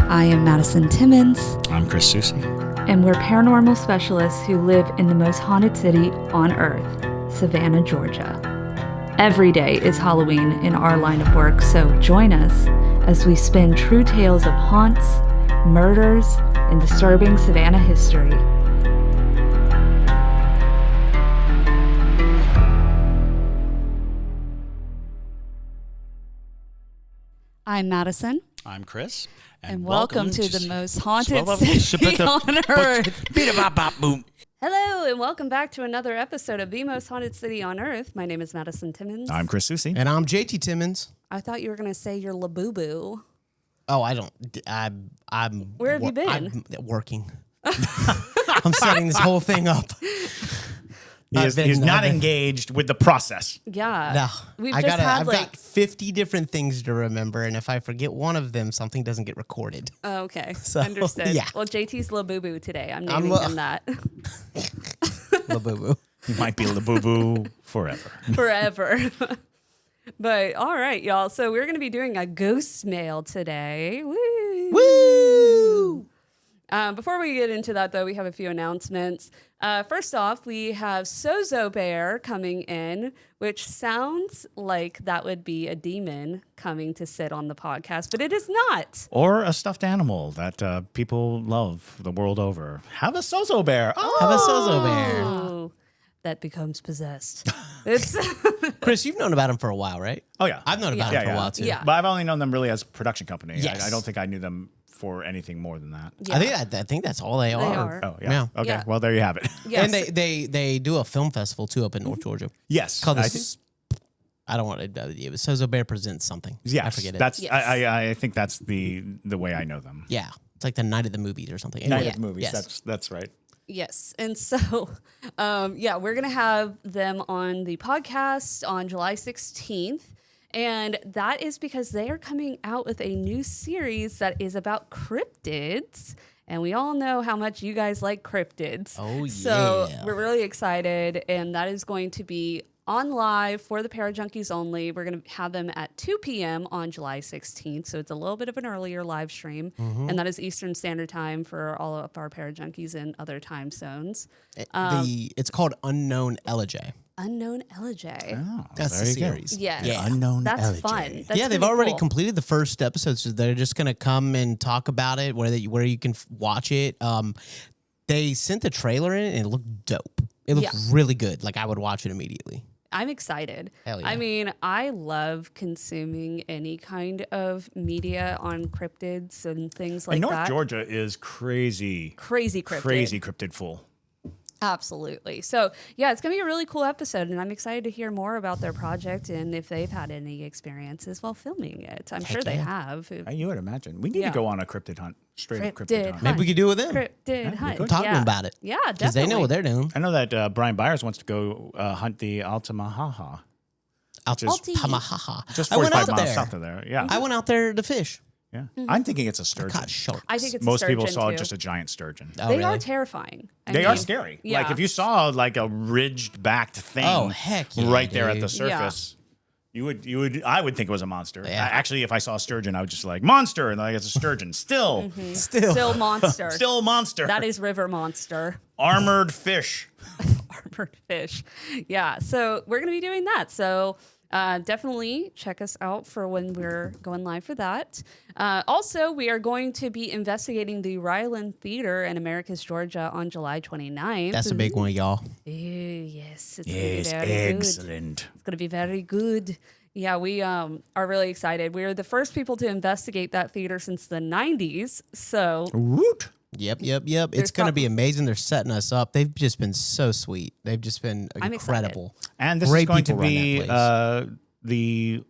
I am Madison Timmons. I'm Chris Susi. And we're paranormal specialists who live in the most haunted city on earth, Savannah, Georgia. Every day is Halloween in our line of work, so join us as we spin true tales of haunts, murders, and disturbing Savannah history. I'm Madison. I'm Chris. And welcome to the most haunted city on earth. Hello, and welcome back to another episode of The Most Haunted City on Earth. My name is Madison Timmons. I'm Chris Susi. And I'm JT Timmons. I thought you were going to say you're Labubu. Oh, I don't. I'm. Where have you been? I'm working. I'm setting this whole thing up. He's not engaged with the process. Yeah. No, I've got 50 different things to remember, and if I forget one of them, something doesn't get recorded. Oh, okay. So, understood. yeah. Well, JT's Labubu today. I'm naming him that. Labubu. He might be Labubu forever. Forever. But all right, y'all. So we're going to be doing a ghost mail today. Woo! Woo! Before we get into that, though, we have a few announcements. First off, we have Sozo Bear coming in, which sounds like that would be a demon coming to sit on the podcast, but it is not. Or a stuffed animal that people love the world over. Have a Sozo Bear. Oh. Have a Sozo Bear. Oh, that becomes possessed. It's Chris, you've known about him for a while, right? Oh, yeah. I've known about him for a while, too. Yeah. But I've only known them really as a production company. Yes. I don't think I knew them for anything more than that. Yeah. I think that's all they are. Oh, yeah. Okay, Yeah. well, there you have it. Yes. And they do a film festival, too, up in North Georgia. Yes. Called I don't want to. It was Sozo Bear Presents something. Yes. I forget it. That's, Yes. I think that's the way I know them. Yeah. It's like the night of the movies or something. Night Anyway, of the movies. yes. That's right. Yes. And so, we're going to have them on the podcast on July 16th. And that is because they are coming out with a new series that is about cryptids. And we all know how much you guys like cryptids. Oh, yeah. So we're really excited. And that is going to be on live for the Parajunkies only. We're going to have them at 2 p.m. on July 16th. So it's a little bit of an earlier live stream. Mm-hmm. And that is Eastern Standard Time for all of our Parajunkies in other time zones. It's called Unknown Elegy. Unknown Elegy. Oh, That's the very series. good. Yes. Yeah. Unknown That's Elegy. fun. That's Yeah, they've pretty already cool. completed the first episode, so they're just gonna come and talk about it, where you can watch it. They sent the trailer in, and it looked dope. It looked really good. Like I would watch it immediately. I'm excited. Hell yeah. I mean, I love consuming any kind of media on cryptids and things like And North that. Georgia is crazy cryptid full. Absolutely. So, yeah, it's going to be a really cool episode, and I'm excited to hear more about their project and if they've had any experiences while filming it. I'm sure they have. You would imagine. We need to go on a cryptid hunt. Straight up cryptid hunt. Maybe we could do it with them. Cryptid hunt. Talk to them about it. Yeah, definitely. Because they know what they're doing. I know that Brian Byers wants to go hunt the Altamahaha. Altamahaha. Just I went 45 out miles there. south of there. Yeah. I went out there to fish. Yeah. I'm thinking it's a sturgeon. Caught sharks. I think it's Most a people sturgeon, saw too. just a giant sturgeon. Oh, They really? are terrifying. They are scary. Yeah. Like if you saw like a ridged backed thing Oh, heck yeah, right there at dude. the surface, I would think it was a monster. Yeah. Actually, if I saw a sturgeon, I would just like monster and like it's a sturgeon. Still Still monster. still monster. That is river monster. Armored fish. Armored fish. Yeah. So we're going to be doing that. So definitely check us out for when we're going live for that. Also, we are going to be investigating the Ryland Theater in Americus, Georgia on July 29th. That's a big one, y'all. Yes. It's Yes, gonna be very good. excellent. It's going to be very good. Yeah, we are really excited. We are the first people to investigate that theater since the 90s. So Woot. Yep. It's going to be amazing. They're setting us up. They've just been so sweet. They've just been I'm incredible. And this Great is going to people run be that the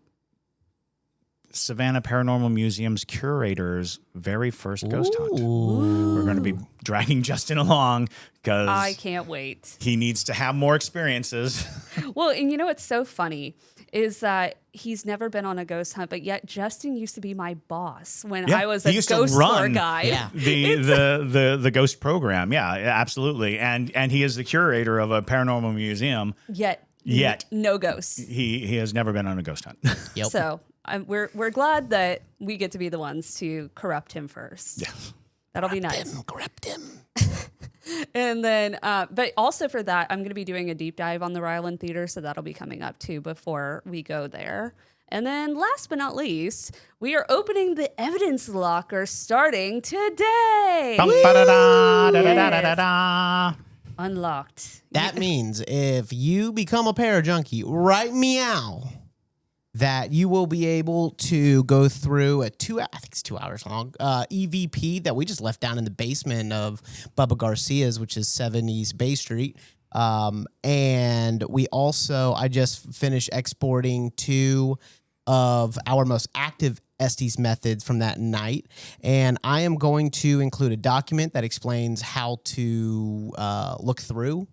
Savannah Paranormal Museum's curator's very first ghost hunt. We're going to be dragging Justin along because I can't wait. he needs to have more experiences. Well, and you know what's so funny is that he's never been on a ghost hunt, but yet Justin used to be my boss when I was a used ghost to run tour guide. Yeah. the ghost program. Yeah, absolutely. And he is the curator of a paranormal museum. Yet Yet no ghosts. he has never been on a ghost hunt. Yep. So we're glad that we get to be the ones to corrupt him first. Yeah. That'll be nice. Corrupt him. And then, but also for that, I'm going to be doing a deep dive on the Ryland Theater, so that'll be coming up too before we go there. And then last but not least, we are opening the evidence locker starting today. Bum-ba-da-da, Unlocked. That means if you become a parajunkie right meow, that you will be able to go through I think it's 2 hours long, EVP that we just left down in the basement of Bubba Garcia's, which is 7 East Bay Street. And we also, I just finished exporting 2 of our most active Estes methods from that night. And I am going to include a document that explains how to look through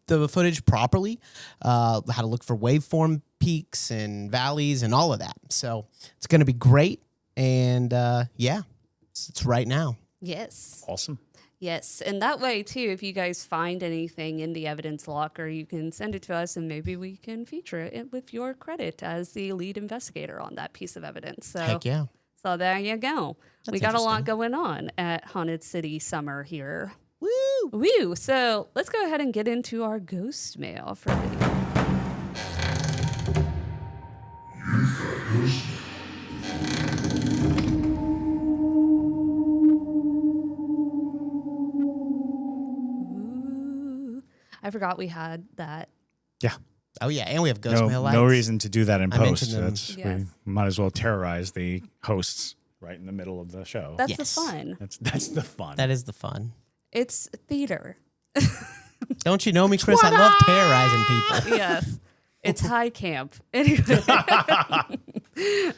the footage properly, how to look for waveform peaks and valleys and all of that. So it's going to be great. And it's right now. Yes. Awesome. Yes. And that way, too, if you guys find anything in the evidence locker, you can send it to us and maybe we can feature it with your credit as the lead investigator on that piece of evidence. So, Heck yeah. So there you go. That's we got a lot interesting. going on at Haunted City Summer here. Woo! Woo! So let's go ahead and get into our ghost mail for the Ooh. I forgot we had that. Yeah. Oh, yeah. And we have Ghostmail No, lights. no reason to do that in I post. mentioned them. That's, Yes. We might as well terrorize the hosts right in the middle of the show. That's the Yes. fun. That's the fun. That is the fun. It's theater. Don't you know me, Chris? I love terrorizing people. Yes. It's high camp. Anyway.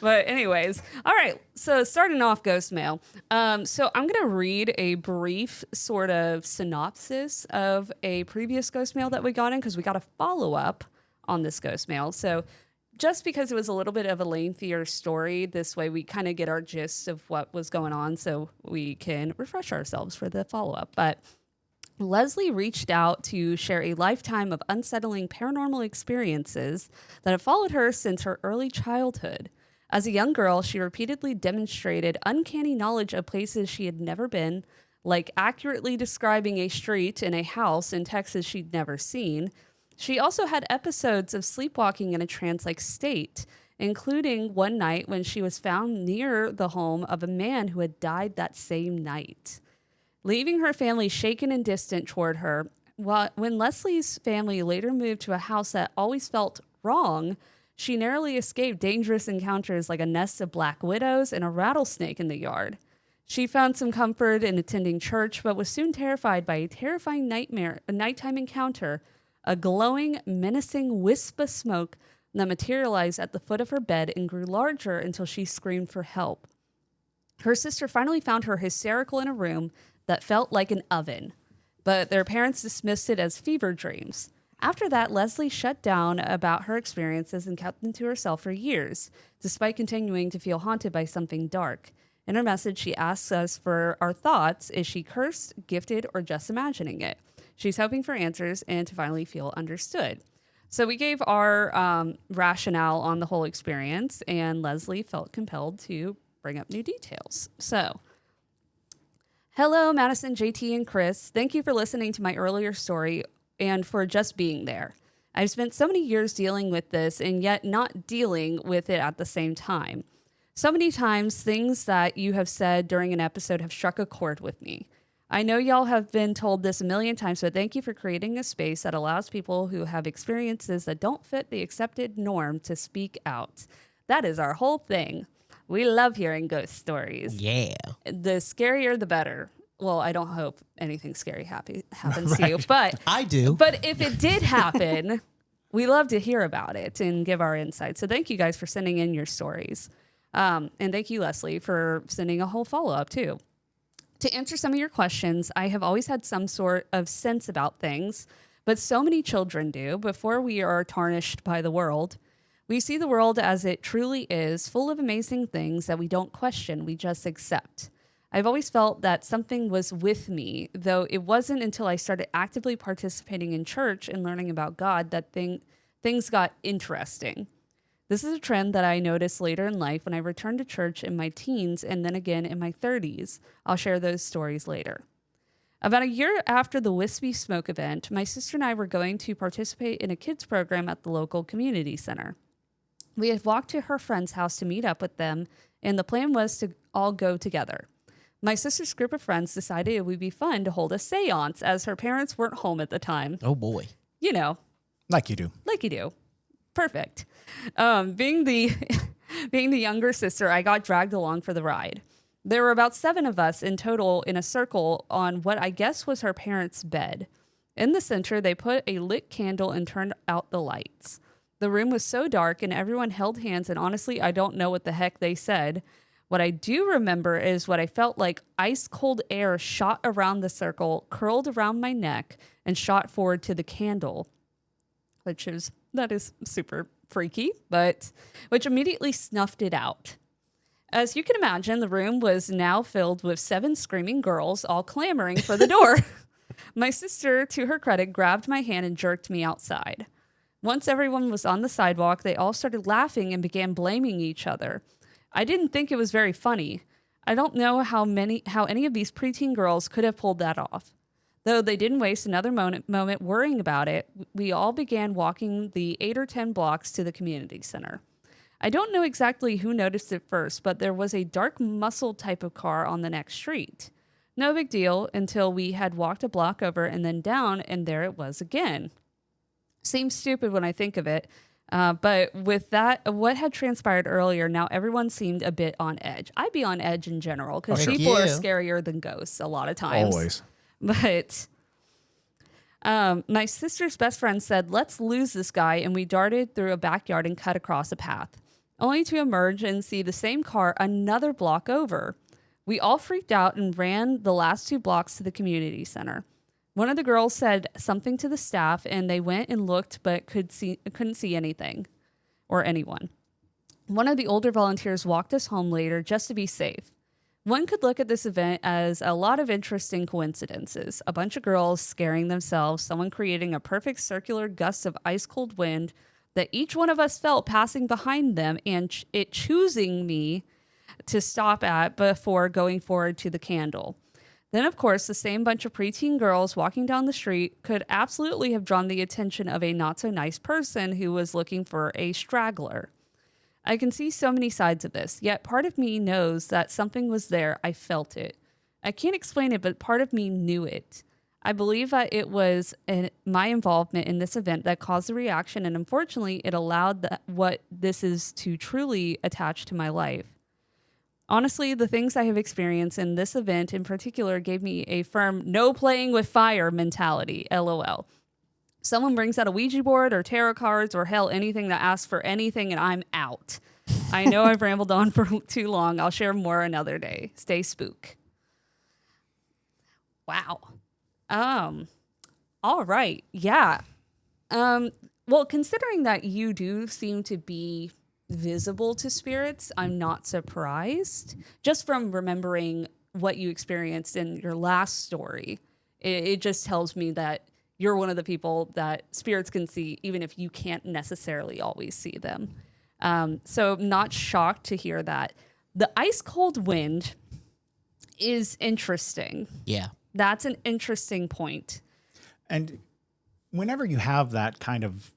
But anyways, all right. So starting off ghost mail. So I'm going to read a brief sort of synopsis of a previous ghost mail that we got in because we got a follow-up on this ghost mail. So just because it was a little bit of a lengthier story, this way we kind of get our gist of what was going on so we can refresh ourselves for the follow-up. But Leslie reached out to share a lifetime of unsettling paranormal experiences that have followed her since her early childhood. As a young girl, she repeatedly demonstrated uncanny knowledge of places she had never been, like accurately describing a street and a house in Texas she'd never seen. She also had episodes of sleepwalking in a trance-like state, including one night when she was found near the home of a man who had died that same night. Leaving her family shaken and distant toward her, when Leslie's family later moved to a house that always felt wrong, she narrowly escaped dangerous encounters like a nest of black widows and a rattlesnake in the yard. She found some comfort in attending church, but was soon terrified by a terrifying nighttime encounter, a glowing, menacing wisp of smoke that materialized at the foot of her bed and grew larger until she screamed for help. Her sister finally found her hysterical in a room that felt like an oven, but their parents dismissed it as fever dreams. After that, Leslie shut down about her experiences and kept them to herself for years, despite continuing to feel haunted by something dark. In her message, she asks us for our thoughts. Is she cursed, gifted, or just imagining it? She's hoping for answers and to finally feel understood. So we gave our rationale on the whole experience, and Leslie felt compelled to bring up new details. So, hello, Madison, JT, and Chris. Thank you for listening to my earlier story and for just being there. I've spent so many years dealing with this and yet not dealing with it at the same time. So many times, things that you have said during an episode have struck a chord with me. I know y'all have been told this a million times, but thank you for creating a space that allows people who have experiences that don't fit the accepted norm to speak out. That is our whole thing. We love hearing ghost stories. Yeah. The scarier, the better. Well, I don't hope anything scary happens to you, but I do. But if it did happen, we love to hear about it and give our insight. So thank you guys for sending in your stories. And thank you, Leslie, for sending a whole follow-up, too. To answer some of your questions, I have always had some sort of sense about things, but so many children do before we are tarnished by the world. We see the world as it truly is, full of amazing things that we don't question, we just accept. I've always felt that something was with me, though it wasn't until I started actively participating in church and learning about God that things got interesting. This is a trend that I noticed later in life when I returned to church in my teens and then again in my 30s. I'll share those stories later. About a year after the Wispy Smoke event, my sister and I were going to participate in a kids program at the local community center. We had walked to her friend's house to meet up with them, and the plan was to all go together. My sister's group of friends decided it would be fun to hold a séance as her parents weren't home at the time. Oh, boy. You know. Like you do. Like you do. Perfect. Being the younger sister, I got dragged along for the ride. There were about 7 of us in total in a circle on what I guess was her parents' bed. In the center, they put a lit candle and turned out the lights. The room was so dark and everyone held hands, and honestly, I don't know what the heck they said. What I do remember is what I felt like ice cold air shot around the circle, curled around my neck, and shot forward to the candle, that is super freaky, but which immediately snuffed it out. As you can imagine, the room was now filled with 7 screaming girls, all clamoring for the door. My sister, to her credit, grabbed my hand and jerked me outside. Once everyone was on the sidewalk, they all started laughing and began blaming each other. I didn't think it was very funny. I don't know how any of these preteen girls could have pulled that off. Though they didn't waste another moment worrying about it, we all began walking the 8 or 10 blocks to the community center. I don't know exactly who noticed it first, but there was a dark muscle type of car on the next street. No big deal until we had walked a block over and then down, and there it was again. Seems stupid when I think of it, but with that, what had transpired earlier, now everyone seemed a bit on edge. I'd be on edge in general because people are scarier than ghosts a lot of times. Always. But my sister's best friend said, "Let's lose this guy," and we darted through a backyard and cut across a path, only to emerge and see the same car another block over. We all freaked out and ran the last 2 blocks to the community center. One of the girls said something to the staff, and they went and looked, but couldn't see anything or anyone. One of the older volunteers walked us home later just to be safe. One could look at this event as a lot of interesting coincidences. A bunch of girls scaring themselves, someone creating a perfect circular gust of ice-cold wind that each one of us felt passing behind them, and it choosing me to stop at before going forward to the candle. Then, of course, the same bunch of preteen girls walking down the street could absolutely have drawn the attention of a not-so-nice person who was looking for a straggler. I can see so many sides of this, yet part of me knows that something was there. I felt it. I can't explain it, but part of me knew it. I believe that it was my involvement in this event that caused the reaction, and unfortunately, it allowed what this is to truly attach to my life. Honestly, the things I have experienced in this event in particular gave me a firm no playing with fire mentality, LOL. Someone brings out a Ouija board or tarot cards or hell, anything that asks for anything, and I'm out. I know I've rambled on for too long. I'll share more another day. Stay spook. Wow. All right. Yeah. Well, considering that you do seem to be visible to spirits, I'm not surprised. Just from remembering what you experienced in your last story, it just tells me that you're one of the people that spirits can see, even if you can't necessarily always see them. So I'm not shocked to hear that. The ice cold wind is interesting. Yeah. That's an interesting point. And whenever you have that kind of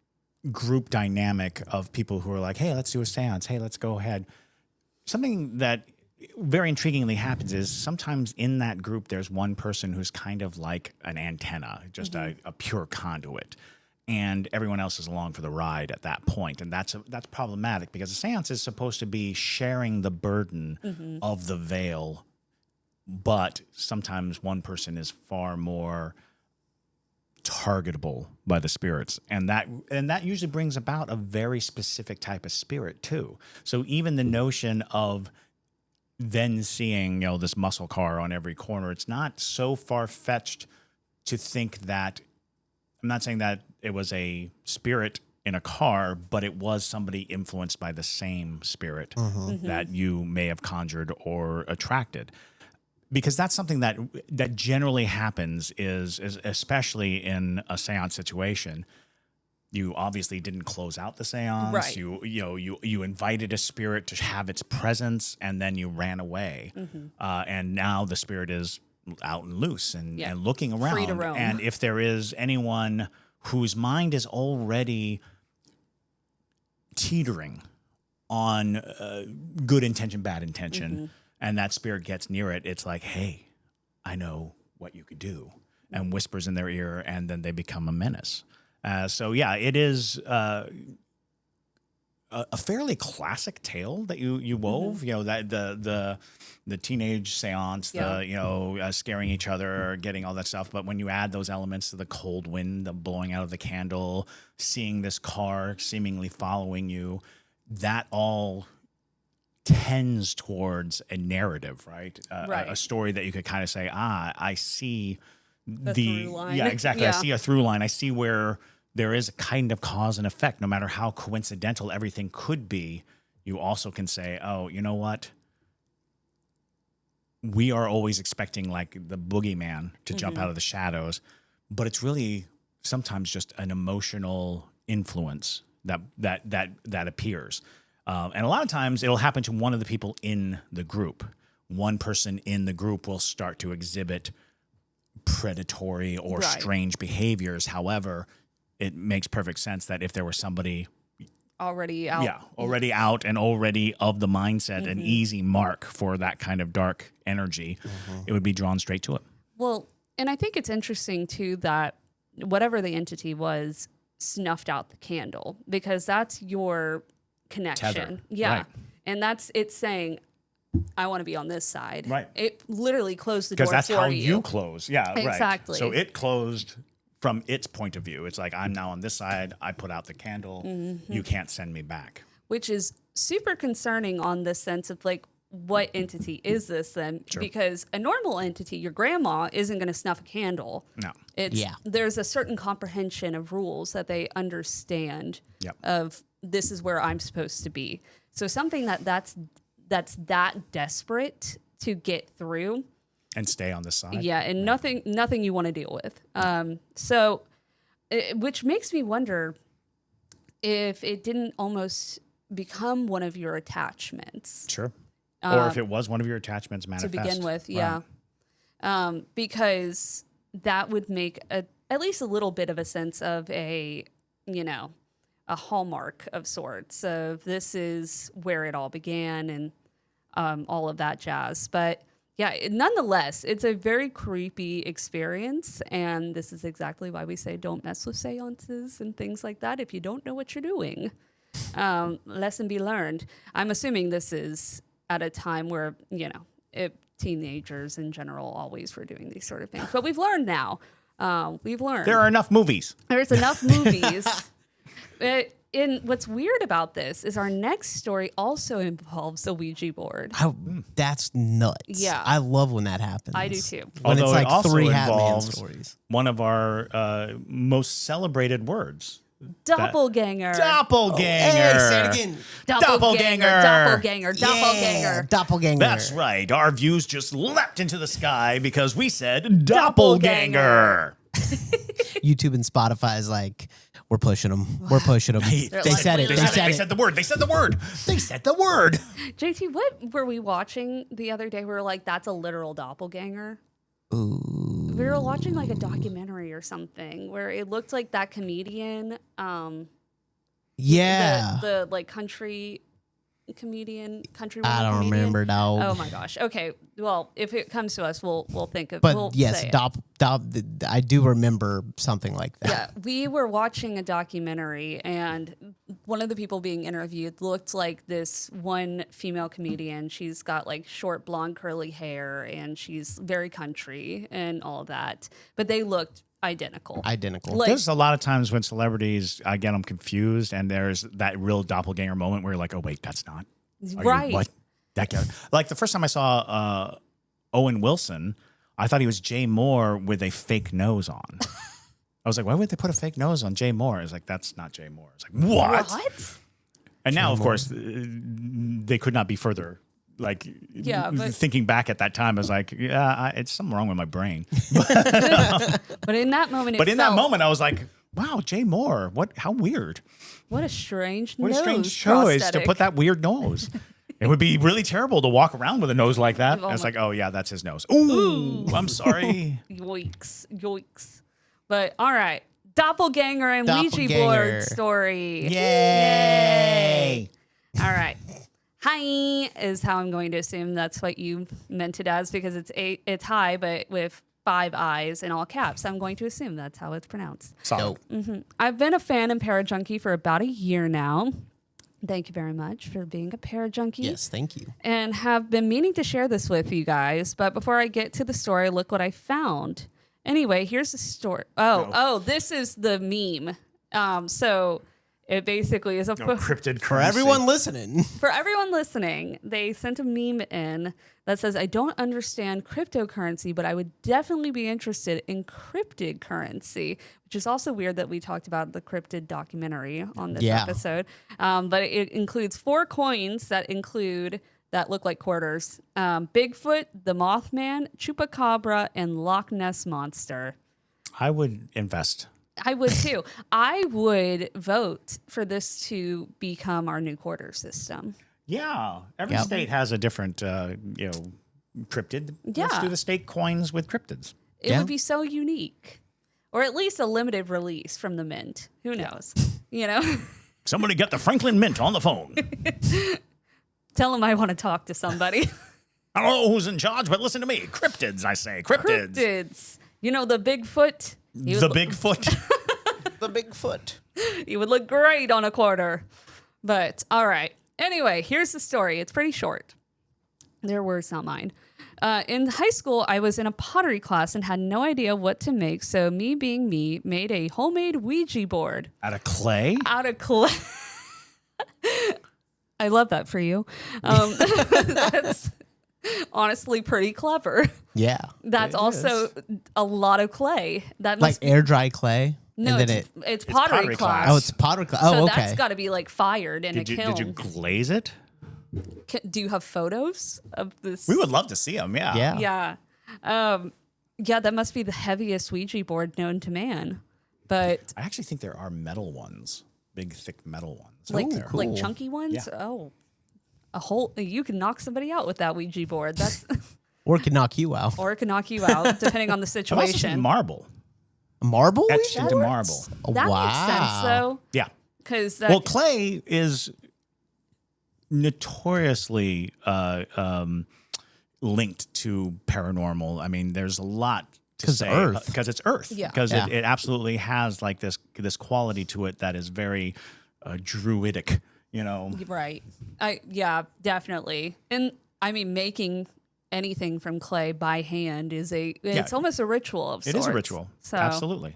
group dynamic of people who are like, hey, let's do a seance. Hey, let's go ahead. Something that very intriguingly happens is sometimes in that group, there's one person who's kind of like an antenna, just a pure conduit. And everyone else is along for the ride at that point. And that's problematic because a seance is supposed to be sharing the burden of the veil. But sometimes one person is far more targetable by the spirits. And that usually brings about a very specific type of spirit too. So even the notion of then seeing, this muscle car on every corner, it's not so far-fetched to think that, I'm not saying that it was a spirit in a car, but it was somebody influenced by the same spirit that you may have conjured or attracted. Because that's something that generally happens is especially in a seance situation, You obviously didn't close out the seance. Right. You invited a spirit to have its presence, and then you ran away. And now the spirit is out and loose and looking around. Free to roam. And if there is anyone whose mind is already teetering on good intention, bad intention, and that spirit gets near it, it's like, hey, I know what you could do, and whispers in their ear, and then they become a menace. So yeah, it is a fairly classic tale that you wove. You know, that the teenage seance, scaring each other, getting all that stuff. But when you add those elements to the cold wind, the blowing out of the candle, seeing this car seemingly following you, that all tends towards a narrative, right? A story that you could kind of say, I see the through line. Yeah, exactly. I see a through line. I see where there is a kind of cause and effect. No matter how coincidental everything could be, you also can say, oh, you know what? We are always expecting like the boogeyman to jump out of the shadows, but it's really sometimes just an emotional influence that appears. And a lot of times it'll happen to one of the people in the group. One person in the group will start to exhibit predatory or strange behaviors. However, it makes perfect sense that if there was somebody already out, and already of the mindset, an easy mark for that kind of dark energy, it would be drawn straight to it. Well, and I think it's interesting too that whatever the entity was snuffed out the candle, because that's your connection. Tether. Yeah. Right. And it's saying, I want to be on this side. Right. It literally closed the door for you. Because that's how you close. Yeah, exactly. Right. So it closed from its point of view. It's like, I'm now on this side. I put out the candle. You can't send me back. Which is super concerning on the sense of like, what entity is this then? Sure. Because a normal entity, your grandma, isn't going to snuff a candle. No. There's a certain comprehension of rules that they understand of this is where I'm supposed to be. So something that's that desperate to get through and stay on the side. Yeah, and nothing you want to deal with. Which makes me wonder if it didn't almost become one of your attachments. Sure. Or if it was one of your attachments manifest. To begin with, yeah. Because that would make at least a little bit of a sense of a hallmark of sorts of this is where it all began and all of that jazz. But yeah, nonetheless, it's a very creepy experience. And this is exactly why we say don't mess with seances and things like that if you don't know what you're doing. Lesson be learned. I'm assuming this is at a time where, teenagers in general always were doing these sort of things. But we've learned now. We've learned. There are enough movies. There's enough movies. And what's weird about this is our next story also involves a Ouija board. That's nuts. Yeah. I love when that happens. I do too. When Although it's like it also three Hat Man involves stories. one of our most celebrated words. Doppelgänger. Doppelganger. Hey, say it again. Doppelgänger. Doppelganger. That's right. Our views just leapt into the sky because we said doppelganger. YouTube and Spotify is like, we're pushing them. We're pushing them. They said it. They said the word. They said the word. They said the word. JT, what were we watching the other day? We were like, that's a literal doppelganger. Ooh. We were watching like a documentary or something where it looked like that comedian. Yeah. The like country comedian, country. I don't comedian. remember, dog. Oh my gosh. Okay. Well, if it comes to us, we'll think of. But we'll yes, say I do remember something like that. Yeah, we were watching a documentary, and one of the people being interviewed looked like this one female comedian. She's got like short blonde curly hair, and she's very country and all that. But they looked identical. Like, there's a lot of times when celebrities, I get them confused, and there's that real doppelganger moment where you're like, oh wait, that's not right. What? That guy. Like the first time I saw Owen Wilson, I thought he was Jay Moore with a fake nose on. I was like, why would they put a fake nose on Jay Moore? I was like, that's not Jay Moore. It's like, what? And now, of course, they could not be further. Like, thinking back at that time, I was like, it's something wrong with my brain. But in that moment, that moment, I was like, Wow, Jay Moore. How weird. What a strange What nose a strange choice to prosthetic. put that weird nose. It would be really terrible to walk around with a nose like that. Oh It's my- like, oh yeah, that's his nose. Ooh, I'm sorry. Yoinks. But all right. Doppelganger and Ouija Doppelganger. board story. Yay! All right. Hi is how I'm going to assume that's what you meant it as because it's hi, but with 5 eyes in all caps. I'm going to assume that's how it's pronounced. Solid. I've been a fan and parajunkie for about a year now. Thank you very much for being a parajunkie. Yes, thank you. And have been meaning to share this with you guys. But before I get to the story, look what I found. Anyway, here's the story. Oh, this is the meme. So it basically is a Cryptid For currency. everyone listening, For everyone listening, they sent a meme in that says, I don't understand cryptocurrency, but I would definitely be interested in cryptid currency, which is also weird that we talked about the cryptid documentary on this episode. But it includes 4 coins that look like quarters. Bigfoot, the Mothman, Chupacabra, and Loch Ness Monster. I would invest. I would too. I would vote for this to become our new quarter system. Yeah, every state has a different, cryptid. Let's Yeah. do the state coins with cryptids. It Yeah. would be so unique. Or at least a limited release from the mint. Who knows? You know? Somebody get the Franklin Mint on the phone. Tell them I want to talk to somebody. I don't know who's in charge, but listen to me. Cryptids, I say. Cryptids. Cryptids. You know the Bigfoot? The Bigfoot. the Bigfoot. He would look great on a quarter. But all right. Anyway, here's the story. It's pretty short. Their words, not mine. In high school, I was in a pottery class and had no idea what to make. So me being me, made a homemade Ouija board Out of clay? out of clay. I love that for you. That's honestly pretty clever. Yeah. That's also a lot of clay. That Like must air dry clay. no, and then it's pottery pottery class. class. Oh, it's powder clay. So Oh, that's okay. got to be like fired in Did a you, kiln. did you glaze it? Do you have photos of this? We would love to see them, yeah. Yeah. Yeah. Yeah, that must be the heaviest Ouija board known to man. But I actually think there are metal ones, big, thick metal ones. like out there. cool. like chunky ones? Yeah. Oh. You can knock somebody out with that Ouija board. That's Or it could knock you out. or it can knock you out depending on the I've also seen situation. marble Marble? etched Ouija into boards? marble. Oh, That wow. makes sense though, Yeah. because Well, clay is notoriously linked to paranormal. I mean, there's a lot to 'Cause say Earth. because it's Earth. Yeah. Because Yeah. it absolutely has like this quality to it that is very druidic. You know, right. Yeah, definitely. And I mean, making anything from clay by hand is it's almost a ritual of sorts. it is a ritual. So Absolutely.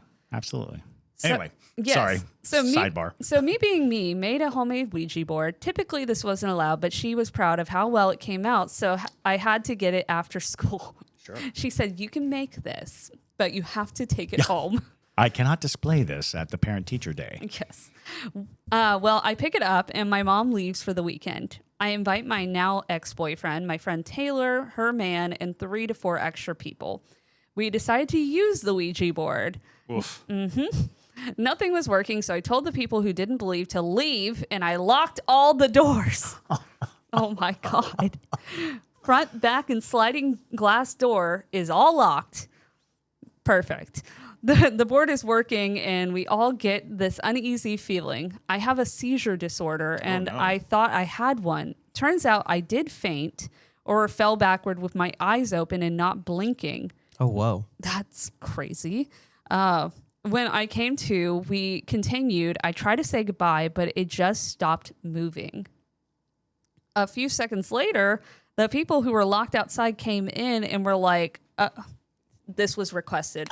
Anyway, yes. sorry. Sidebar. So me being me, made a homemade Ouija board. Typically this wasn't allowed, but she was proud of how well it came out. So I had to get it after school. Sure. She said, you can make this, but you have to take it home. I cannot display this at the parent-teacher day. Yes. Well, I pick it up and my mom leaves for the weekend. I invite my now ex-boyfriend, my friend Taylor, her man, and 3 to 4 extra people. We decided to use the Ouija board. Oof. Nothing was working, so I told the people who didn't believe to leave, and I locked all the doors. Oh my God. Front, back, and sliding glass door is all locked. Perfect. The board is working, and we all get this uneasy feeling. I have a seizure disorder, and no. I thought I had one. Turns out I did faint or fell backward with my eyes open and not blinking. Oh, whoa. That's crazy. When I came to, we continued. I tried to say goodbye, but it just stopped moving. A few seconds later, the people who were locked outside came in and were like, this was requested.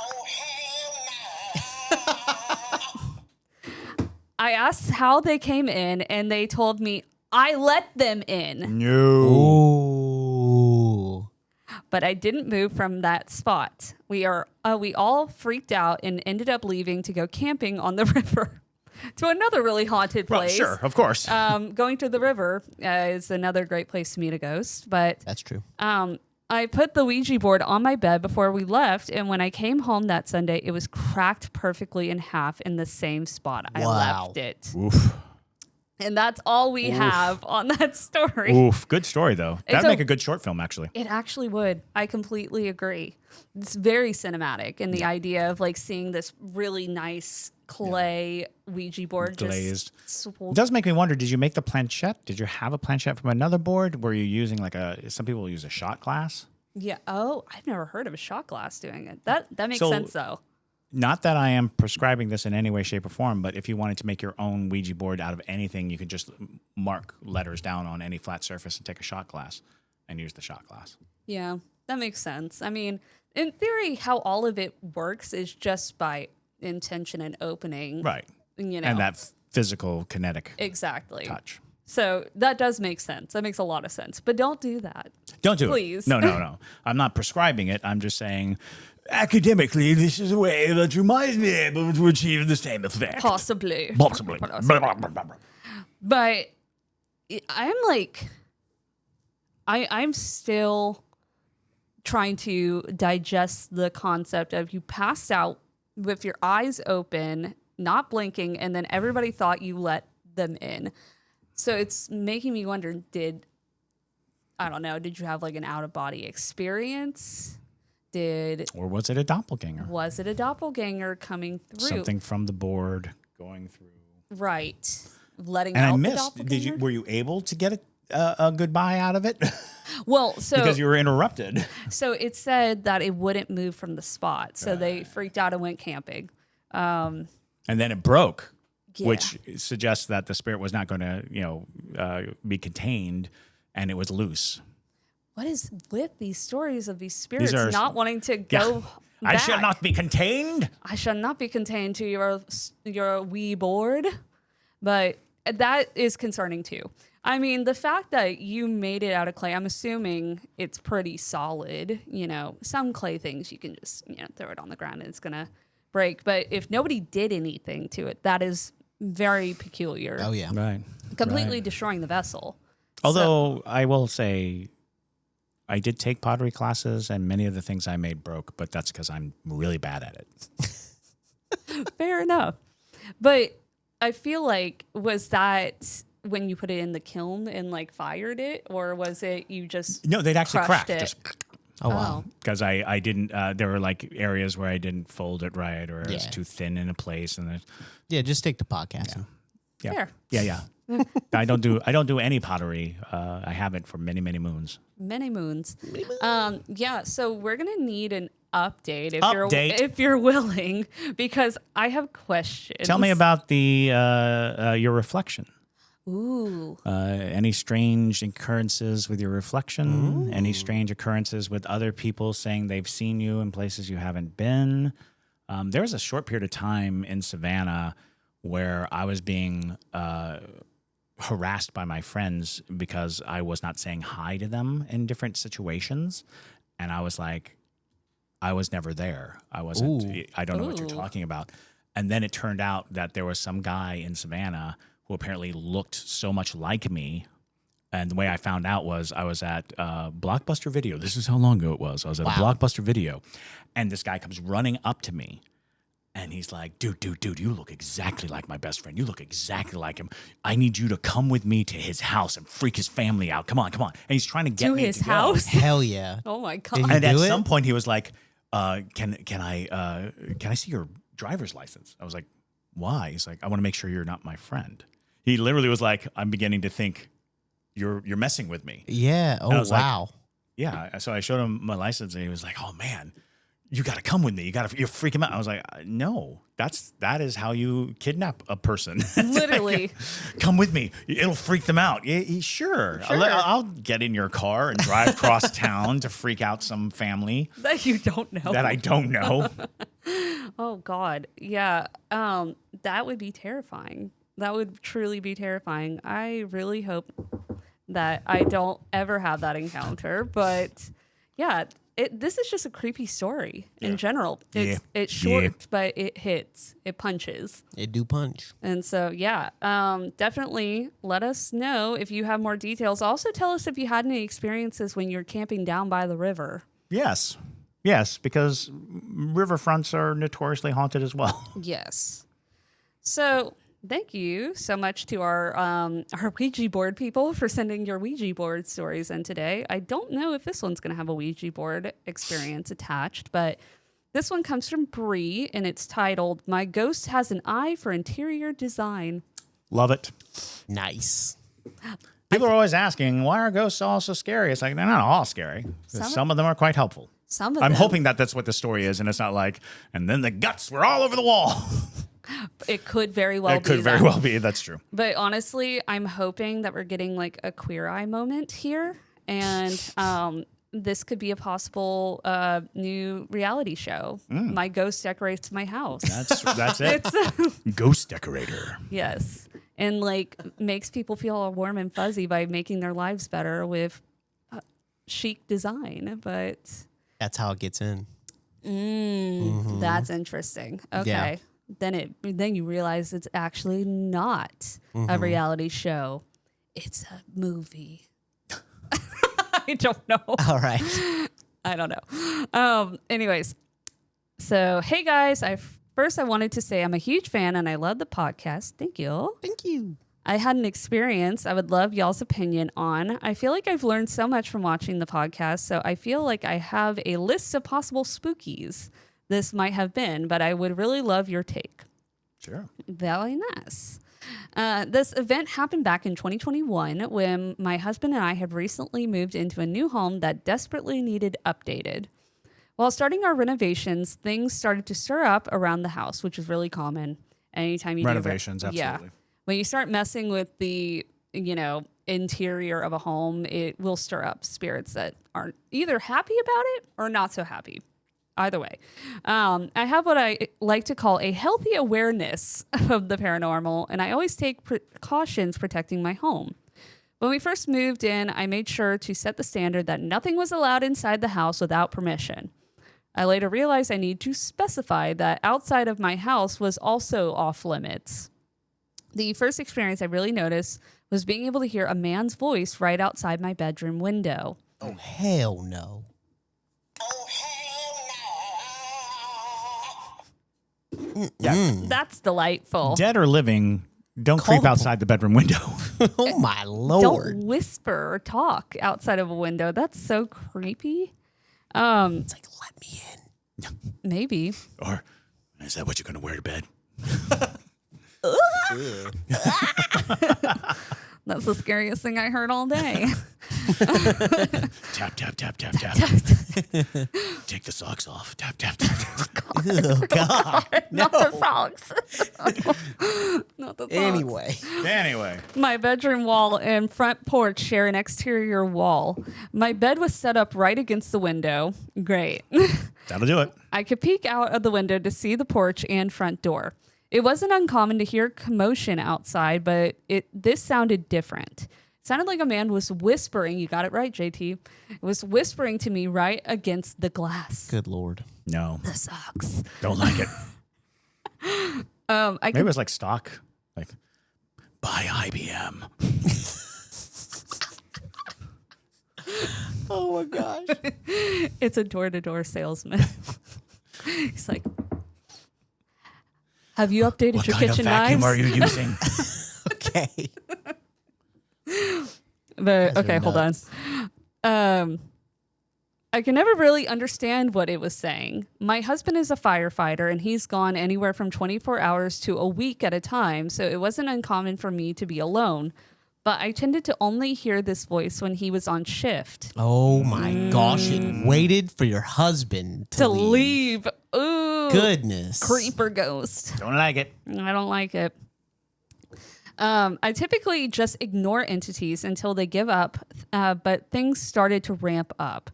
I asked how they came in, and they told me I let them in. No. Ooh. But I didn't move from that spot. We all freaked out and ended up leaving to go camping on the river to another really haunted Well, place. sure, of course. Going to the river is another great place to meet a ghost. But That's true. I put the Ouija board on my bed before we left, and when I came home that Sunday, it was cracked perfectly in half in the same spot I left it. Oof. And that's all we have on that story. Oof. Good story, though. That'd make a good short film, actually. It actually would. I completely agree. It's very cinematic, and the idea of like seeing this really nice clay Ouija board glazed. It does make me wonder, did you make the planchette? Did you have a planchette from another board? Were you using like some people use a shot glass? Yeah. Oh, I've never heard of a shot glass doing it. That makes sense, though. Not that I am prescribing this in any way, shape, or form, but if you wanted to make your own Ouija board out of anything, you could just mark letters down on any flat surface and take a shot glass and use the shot glass. Yeah, that makes sense. I mean, in theory, how all of it works is just by intention and opening. Right. You know. And that physical kinetic touch. So that does make sense. That makes a lot of sense. But don't do that. Don't do Please. it. No. I'm not prescribing it. I'm just saying, academically, this is a way that you might be able to achieve the same effect. Possibly. But I'm like, I'm still trying to digest the concept of you passed out with your eyes open, not blinking, and then everybody thought you let them in. So it's making me wonder, did you have like an out-of-body experience? Or was it a doppelganger? Was it a doppelganger coming through? Something from the board going through. Right. Letting and out I missed. the doppelganger? Were you able to get a goodbye out of it? Well, because you were interrupted. So it said that it wouldn't move from the spot. So they freaked out and went camping. And then it broke, which suggests that the spirit was not going to, be contained, and it was loose. What is with these stories of these spirits not wanting to go back? I shall not be contained. I shall not be contained to your wee board. But that is concerning too. I mean, the fact that you made it out of clay, I'm assuming it's pretty solid. You know, some clay things you can just, throw it on the ground and it's going to break. But if nobody did anything to it, that is very peculiar. Oh, yeah. Right. Completely destroying the vessel. Although I will say, I did take pottery classes, and many of the things I made broke, but that's because I'm really bad at it. Fair enough. But I feel like, was that when you put it in the kiln and like fired it, or was it you just No, they'd actually crack. it? Oh, wow. Because I didn't, there were like areas where I didn't fold it right, or it was too thin in a place. And just stick to podcasting. Yeah. Fair. Yeah. I don't do any pottery. I haven't for many, many moons. Many moons. So we're gonna need an update if you're willing, because I have questions. Tell me about your reflection. Ooh. Any strange occurrences with your reflection? Ooh. Any strange occurrences with other people saying they've seen you in places you haven't been? There was a short period of time in Savannah where I was being harassed by my friends because I was not saying hi to them in different situations. And I was like, I was never there. I wasn't. Ooh. I don't know what you're talking about. And then it turned out that there was some guy in Savannah who apparently looked so much like me. And the way I found out was I was at Blockbuster Video. This is how long ago it was. I was at a Blockbuster Video. And this guy comes running up to me. And he's like, dude, you look exactly like my best friend. You look exactly like him. I need you to come with me to his house and freak his family out. Come on. And he's trying to get me to his house. Hell yeah. Oh my God. And at some point he was like, can I see your driver's license? I was like, why? He's like, I want to make sure you're not my friend. He literally was like, I'm beginning to think you're messing with me. Yeah. Oh, wow. Like, yeah. So I showed him my license and he was like, oh man, you got to come with me. You're freaking out. I was like, no, that is how you kidnap a person. Literally. Like, come with me. It'll freak them out. Yeah, sure. I'll get in your car and drive across town to freak out some family. That you don't know. That I don't know. Oh God. Yeah. That would be terrifying. That would truly be terrifying. I really hope that I don't ever have that encounter, but yeah, this is just a creepy story in Yeah. general. It's short, but it hits. It punches. It do punch. And so, definitely let us know if you have more details. Also, tell us if you had any experiences when you're camping down by the river. Yes, because riverfronts are notoriously haunted as well. Yes. So, thank you so much to our Ouija board people for sending your Ouija board stories in today. I don't know if this one's going to have a Ouija board experience attached, but this one comes from Bree, and it's titled, "My Ghost Has an Eye for Interior Design." Love it. Nice. People are always asking, why are ghosts all so scary? It's like, they're not all scary. Some of them are quite helpful. Some of I'm them. hoping that that's what the story is, and it's not like, and then the guts were all over the wall. It could very well be It could very that. well be. That's true. But honestly, I'm hoping that we're getting like a Queer Eye moment here. And this could be a possible new reality show. My ghost decorates my house. That's it. Ghost decorator. Yes. And like makes people feel all warm and fuzzy by making their lives better with chic design. But That's how it gets in. that's interesting. Okay. Yeah. Then you realize it's actually not a reality show. It's a movie. I don't know. All right. I don't know. Anyways, so hey guys, first I wanted to say I'm a huge fan and I love the podcast. Thank you. Thank you. I had an experience I would love y'all's opinion on. I feel like I've learned so much from watching the podcast, so I feel like I have a list of possible spookies this might have been, but I would really love your take. Sure. Very nice. This event happened back in 2021 when my husband and I had recently moved into a new home that desperately needed updated. While starting our renovations, things started to stir up around the house, which is really common. Anytime you Renovations, do absolutely. Yeah. When you start messing with the, interior of a home, it will stir up spirits that aren't either happy about it or not so happy. Either way, I have what I like to call a healthy awareness of the paranormal, and I always take precautions protecting my home. When we first moved in, I made sure to set the standard that nothing was allowed inside the house without permission. I later realized I need to specify that outside of my house was also off limits. The first experience I really noticed was being able to hear a man's voice right outside my bedroom window. Oh, hell no. Yeah. That's delightful. Dead or living, don't creep Culpable. outside the bedroom window. Oh, my Lord. Don't whisper or talk outside of a window. That's so creepy. It's like, let me in. Maybe. Or, is that what you're going to wear to bed? That's the scariest thing I heard all day. Tap, tap, tap, tap, tap. Take the socks off. Tap, tap, tap, tap. Oh, God. Not the socks. Not the socks. Anyway. My bedroom wall and front porch share an exterior wall. My bed was set up right against the window. Great. That'll do it. I could peek out of the window to see the porch and front door. It wasn't uncommon to hear commotion outside, but this sounded different. It sounded like a man was whispering. You got it right, JT. It was whispering to me right against the glass. Good Lord. No. The socks. Don't like it. I Maybe it was like stock. Like, buy IBM. Oh, my gosh. It's a door-to-door salesman. He's like, have you updated What your kind of kitchen vacuum knives? are you using? Okay. But okay, are hold on. I can never really understand what it was saying. My husband is a firefighter and he's gone anywhere from 24 hours to a week at a time, so it wasn't uncommon for me to be alone. But I tended to only hear this voice when he was on shift. Oh, my gosh. It waited for your husband To leave. Ooh. Goodness. Creeper ghost. Don't like it. I don't like it. I typically just ignore entities until they give up, but things started to ramp up.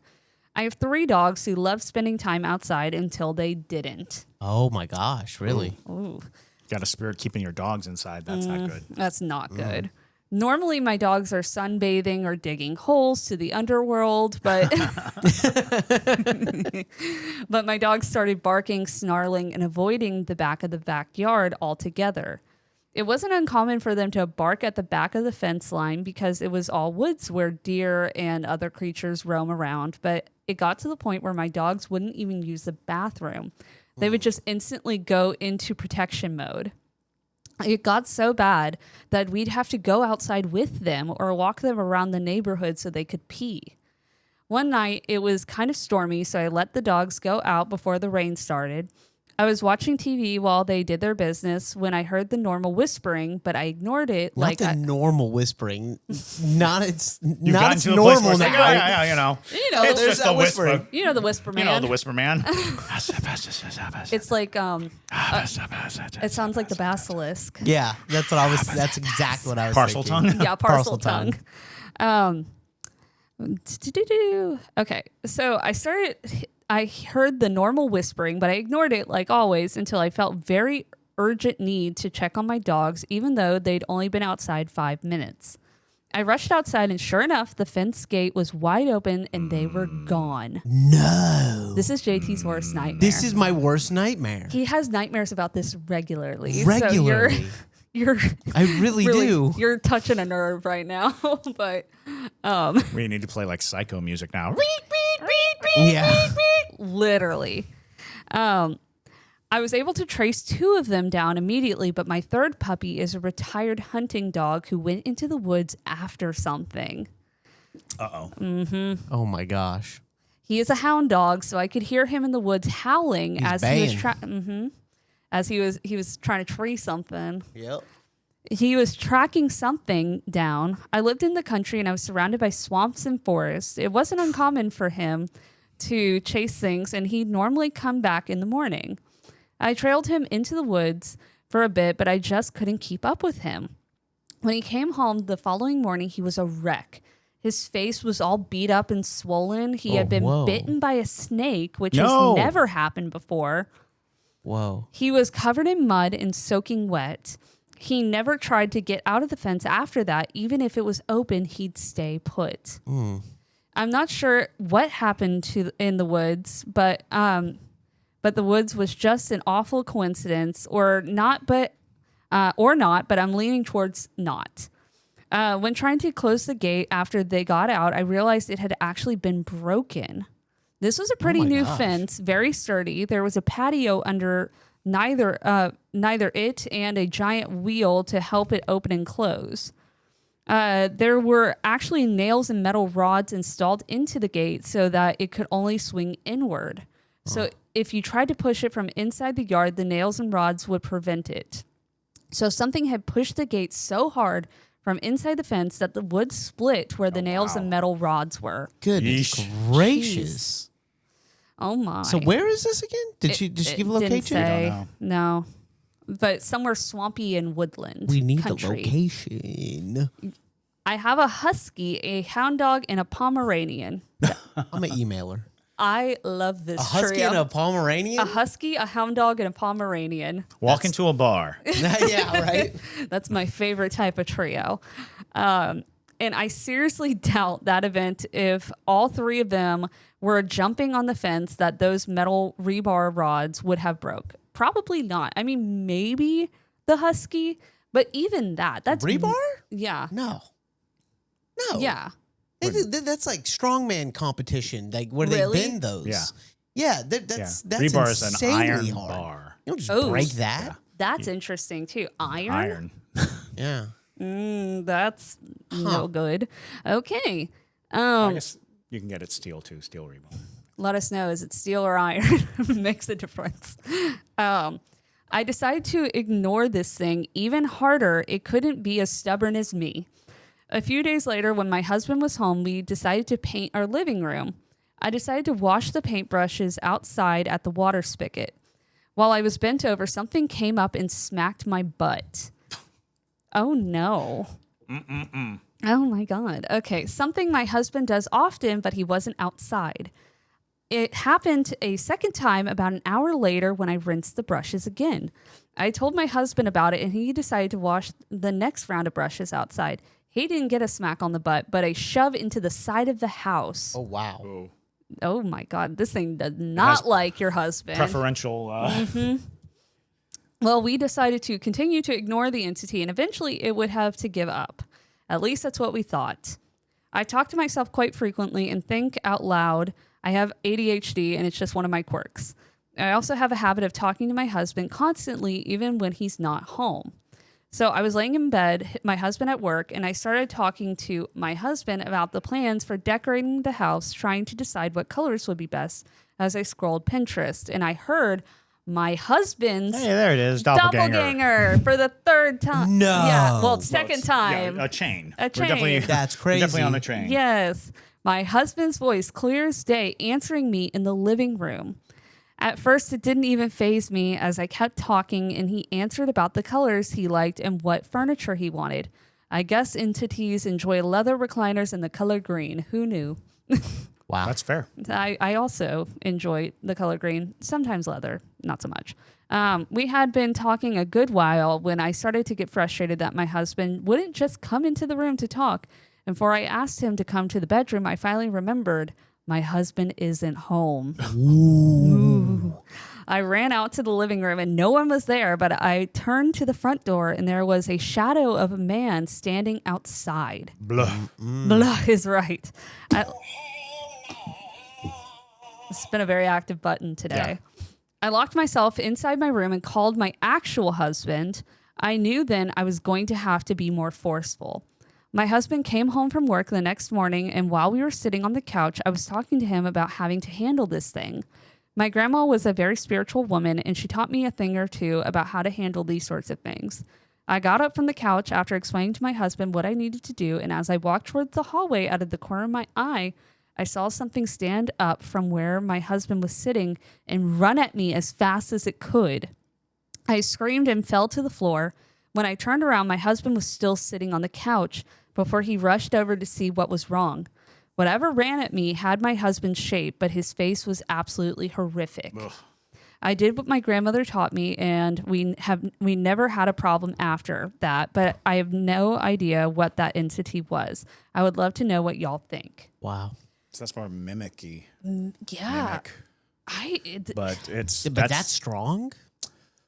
I have 3 dogs who love spending time outside until they didn't. Oh, my gosh. Really? Ooh, Got a spirit keeping your dogs inside. That's not good. that's not good. Normally, my dogs are sunbathing or digging holes to the underworld, but but my dogs started barking, snarling, and avoiding the back of the backyard altogether. It wasn't uncommon for them to bark at the back of the fence line because it was all woods where deer and other creatures roam around, but it got to the point where my dogs wouldn't even use the bathroom. They would just instantly go into protection mode. It got so bad that we'd have to go outside with them or walk them around the neighborhood so they could pee. One night, it was kind of stormy, so I let the dogs go out before the rain started. I was watching TV while they did their business when I heard the normal whispering, but I ignored it. Not the normal whispering. Not it's You've not gotten it's to a place where normal it's now. like, yeah, You know, it's there's just that the whisper. whispering. You know the whisper man. You know the whisper man. It's like it sounds like the basilisk. Yeah, that's what I was. That's exactly what I was. Parcel thinking. tongue. Yeah, parcel tongue. Okay, so I heard the normal whispering, but I ignored it like always until I felt very urgent need to check on my dogs, even though they'd only been outside 5 minutes. I rushed outside, and sure enough, the fence gate was wide open and they were gone. No. This is JT's worst nightmare. This is my worst nightmare. He has nightmares about this regularly. Regularly. So you're I really do. You're touching a nerve right now, but We need to play like psycho music now. Yeah. literally. I was able to trace 2 of them down immediately, but my third puppy is a retired hunting dog who went into the woods after something. Uh-oh. Mm-hmm. Oh my gosh. He is a hound dog, so I could hear him in the woods howling as baying. he was trying to tree something. Yep. He was tracking something down. I lived in the country and I was surrounded by swamps and forests. It wasn't uncommon for him to chase things, and he'd normally come back in the morning. I trailed him into the woods for a bit, but I just couldn't keep up with him. When he came home the following morning, he was a wreck. His face was all beat up and swollen. He had been bitten by a snake, which has never happened before. Whoa. He was covered in mud and soaking wet. He never tried to get out of the fence after that. Even if it was open, he'd stay put. I'm not sure what happened in the woods, but the woods was just an awful coincidence, or not, but I'm leaning towards not. When trying to close the gate after they got out, I realized it had actually been broken. This was a pretty new fence, very sturdy. There was a patio under neither it and a giant wheel to help it open and close. There were actually nails and metal rods installed into the gate so that it could only swing inward. So if you tried to push it from inside the yard, the nails and rods would prevent it. So something had pushed the gate so hard from inside the fence that the wood split where the nails and metal rods were. Goodness Yeesh. gracious. Oh my. So where is this again? Did she give a location? Didn't say. I don't No. But somewhere swampy and woodland. We need country. the location. I have a husky, a hound dog, and a Pomeranian. I'm an emailer. I love this A husky trio. and a Pomeranian? A husky, a hound dog, and a Pomeranian. Walk into a bar. Yeah, right? That's my favorite type of trio. And I seriously doubt that event if all 3 of them were jumping on the fence that those metal rebar rods would have broke. Probably not. I mean, maybe the husky, but even that's Rebar? Yeah. No. Yeah. That's like strongman competition. Like where Really? they bend those. Yeah. Yeah, that's Rebar is an insanely iron hard. bar. You don't just Oh. break that. That's interesting too. Iron. Yeah. That's no good. Okay. I guess you can get it steel too. Steel rebar. Let us know. Is it steel or iron? Makes a difference. I decided to ignore this thing even harder. It couldn't be as stubborn as me. A few days later, when my husband was home, we decided to paint our living room. I decided to wash the paintbrushes outside at the water spigot. While I was bent over, something came up and smacked my butt. Oh, no. Oh, my God. Okay, something my husband does often, but he wasn't outside. It happened a second time about an hour later when I rinsed the brushes again. I told my husband about it, and he decided to wash the next round of brushes outside. He didn't get a smack on the butt, but a shove into the side of the house. Oh, wow. Oh. Oh my God, this thing does not like your husband. Preferential. Well, we decided to continue to ignore the entity, and eventually it would have to give up. At least that's what we thought. I talk to myself quite frequently and think out loud. I have ADHD, and it's just one of my quirks. I also have a habit of talking to my husband constantly, even when he's not home. So I was laying in bed, my husband at work, and I started talking to my husband about the plans for decorating the house, trying to decide what colors would be best as I scrolled Pinterest. And I heard my husband's Hey, there it is. Doppelganger. for the third time. No. Yeah, well, second time. Yeah, a chain. A chain. We're definitely, That's we're crazy. definitely on the train. Yes. My husband's voice, clear as day, answering me in the living room. At first, it didn't even faze me as I kept talking, and he answered about the colors he liked and what furniture he wanted. I guess entities enjoy leather recliners and the color green. Who knew? Wow. That's fair. I also enjoy the color green, sometimes leather, not so much. We had been talking a good while when I started to get frustrated that my husband wouldn't just come into the room to talk. And before I asked him to come to the bedroom, I finally remembered my husband isn't home. Ooh. I ran out to the living room and no one was there, but I turned to the front door and there was a shadow of a man standing outside. Blah. Blah is right. It's been a very active button today. Yeah. I locked myself inside my room and called my actual husband. I knew then I was going to have to be more forceful. My husband came home from work the next morning, and while we were sitting on the couch, I was talking to him about having to handle this thing. My grandma was a very spiritual woman, and she taught me a thing or two about how to handle these sorts of things. I got up from the couch after explaining to my husband what I needed to do, and as I walked toward the hallway out of the corner of my eye, I saw something stand up from where my husband was sitting and run at me as fast as it could. I screamed and fell to the floor. When I turned around, my husband was still sitting on the couch before he rushed over to see what was wrong. Whatever ran at me had my husband's shape, but his face was absolutely horrific. Ugh. I did what my grandmother taught me, and we never had a problem after that, but I have no idea what that entity was. I would love to know what y'all think. Wow. So that's more mimicky. Yeah. Mimic. But that's strong?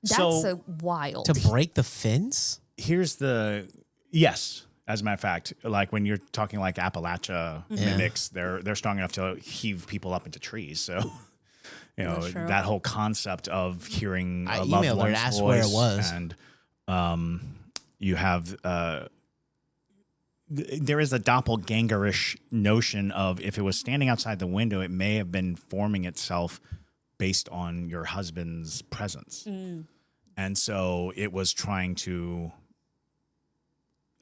That's so wild. To break the fence? Yes. As a matter of fact, like when you're talking like Appalachia mimics, they're strong enough to heave people up into trees. So, you know, that whole concept of hearing a loved one's voice. I emailed her and asked where it was. And you have, there is a doppelgangerish notion of if it was standing outside the window, it may have been forming itself based on your husband's presence. Mm. And so it was trying to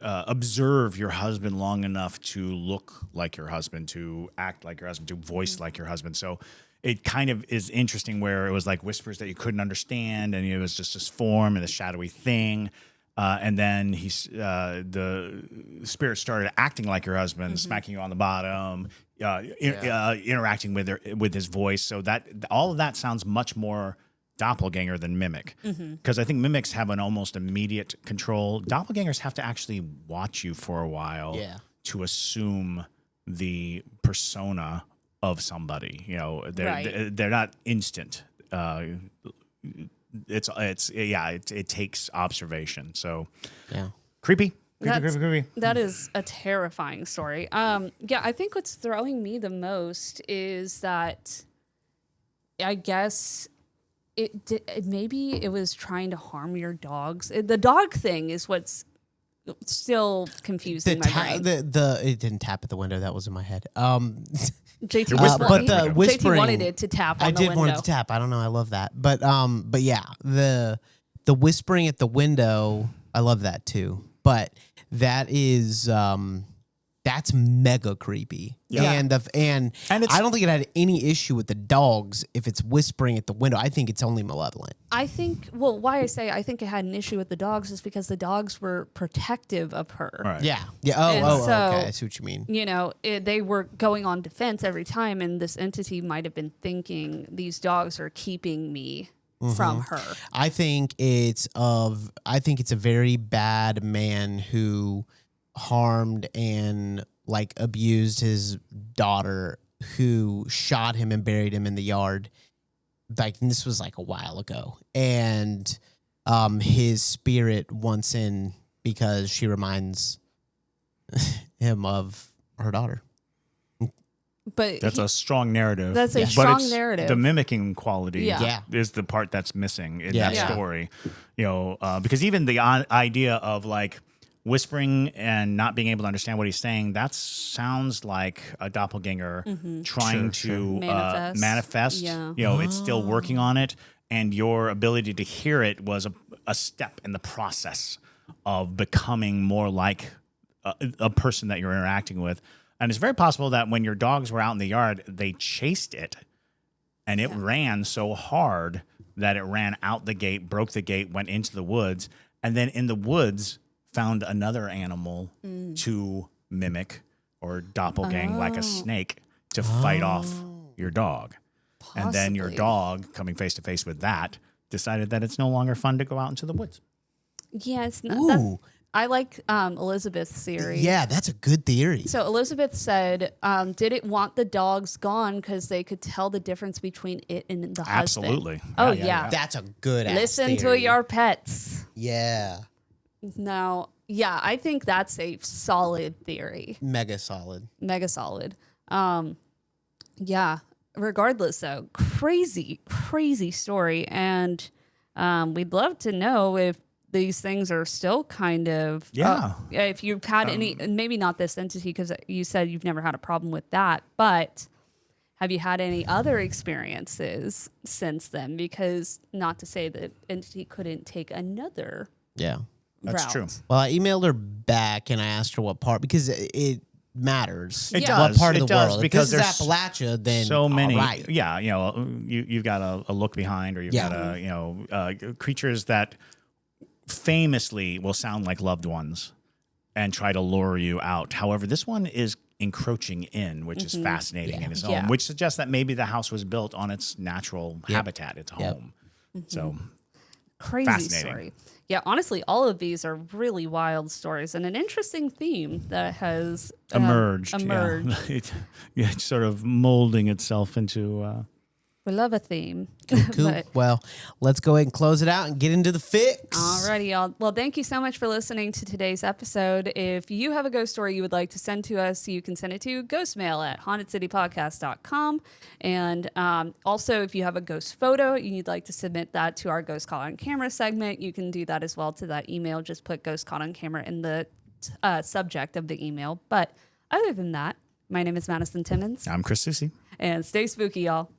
observe your husband long enough to look like your husband, to act like your husband, to voice like your husband. So it kind of is interesting where it was like whispers that you couldn't understand, and it was just this form and a shadowy thing. And then the spirit started acting like your husband, smacking you on the bottom, interacting with his voice. So that all of that sounds much more doppelganger than mimic, because I think mimics have an almost immediate control. Doppelgangers have to actually watch you for a while to assume the persona of somebody. You know, they're not instant. It takes observation. So creepy. That is a terrifying story. I think what's throwing me the most is that I guess maybe it was trying to harm your dogs. The dog thing is what's still confusing my brain. It didn't tap at the window. That was in my head. JT whispering, JT wanted it to tap on the window. I did want it to tap. I don't know. I love that. But yeah, the whispering at the window, I love that too. But that is that's mega creepy. Yeah. And I don't think it had any issue with the dogs if it's whispering at the window. I think it's only malevolent. I think, why I say I think it had an issue with the dogs is because the dogs were protective of her. Right. Yeah. Yeah. Okay. I see what you mean. You know, they were going on defense every time, and this entity might have been thinking these dogs are keeping me from her. I think it's a very bad man who harmed and like abused his daughter, who shot him and buried him in the yard. Like, and this was like a while ago, and his spirit wants in because she reminds him of her daughter. But That's a strong narrative. That's a But strong it's narrative. The mimicking quality Yeah. is the part that's missing in Yeah. that Yeah. story. Because even the idea of like whispering and not being able to understand what he's saying, that sounds like a doppelganger trying to manifest. Yeah. It's still working on it. And your ability to hear it was a step in the process of becoming more like a person that you're interacting with. And it's very possible that when your dogs were out in the yard, they chased it and it ran so hard that it ran out the gate, broke the gate, went into the woods, and then in the woods found another animal to mimic or doppelgang like a snake to fight off your dog. And then your Possibly. dog, coming face to face with that, decided that it's no longer fun to go out into the woods. Yeah, it's not. Ooh. I like Elizabeth's theory. Yeah, that's a good theory. So Elizabeth said, did it want the dogs gone because they could tell the difference between it and the husband? Absolutely. Oh, Yeah, yeah. That's a good ass Listen to theory. your pets. Yeah. Now, yeah, I think that's a solid theory. Mega solid. Mega solid. Yeah. Regardless, though, crazy story. And we'd love to know if these things are still kind of... if you've had any... Maybe not this entity, because you said you've never had a problem with that, but have you had any other experiences since then? Because not to say that entity couldn't take another Yeah. That's route. true. Well, I emailed her back and I asked her what part, because it matters. It Yeah. What does. part of It the does, world? because if there's this is Appalachia, then so many. all right. Yeah, you've got a look behind, or you've Yeah. got creatures that famously will sound like loved ones and try to lure you out. However, this one is encroaching in, which is fascinating in its own, Yeah. which suggests that maybe the house was built on its natural habitat, its home. So Crazy Fascinating. story. Yeah, honestly, all of these are really wild stories and an interesting theme that has emerged. emerged. Yeah. It's sort of molding itself into... We love a theme. Cool. But, Well, let's go ahead and close it out and get into the fix. alrighty, y'all. Well, thank you so much for listening to today's episode. If you have a ghost story you would like to send to us, you can send it to ghostmail@hauntedcitypodcast.com. And also, if you have a ghost photo and you'd like to submit that to our Ghost Caught on Camera segment, you can do that as well to that email. Just put Ghost Caught on Camera in the subject of the email. But other than that, my name is Madison Timmons. I'm Chris Susi. And stay spooky, y'all.